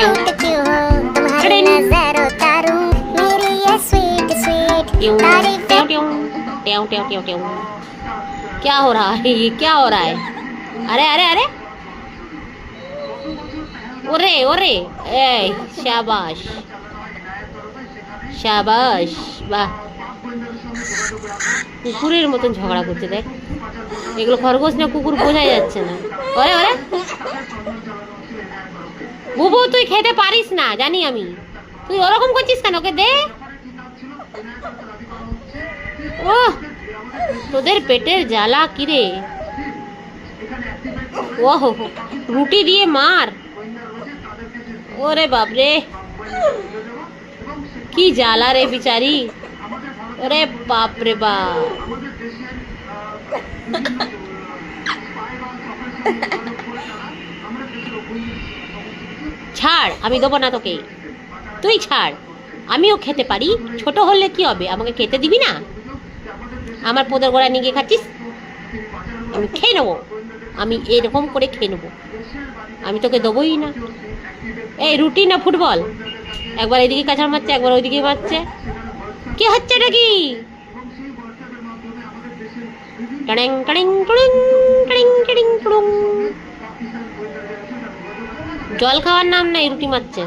देखती हूँ तुम्हारी नजर उतारूं मेरी ये स्वीट स्वीट तारीफें। क्या हो रहा है ये, क्या हो रहा है? अरे अरे अरे, ওরে ওরে, এই শাবাশ শাবাশ, বাহ। কুকুরের মতন ঝগড়া করছে দেখ, এগুলো খরগোশ না কুকুর বোঝাই যাচ্ছে না। ওরে ওরে বুবু, তুই খেতে পারিস না জানি আমি, তুই ওরকম করছিস কেন? ওকে দে। ও তোদের পেটের জ্বালা কিরে? ও রুটি দিয়ে মার। ওরে বাপরে, কি জ্বালা রে বিচারি। ওরে বাপরে বাপ, ছাড়, আমি দেবো না তোকে, তুই ছাড়, আমিও খেতে পারি। ছোট হলে কি হবে, আমাকে খেতে দিবি না? আমার পোদর গোড়া নিয়ে গিয়ে খাচ্ছিস, আমি খেয়ে নেবো, আমি এরকম করে খেয়ে নেবো, আমি তোকে দেবোই না। এই রুটি না ফুটবল, একবার এদিকে কাছাড় মারছে, একবার ওইদিকে মারছে, কি হচ্ছে নাকি? টাড়িং টাড়িং টুড়িং টাড়িং টাড়িং টুড়ুং। জল খাওয়ার নাম নাই, রুটি মারছে।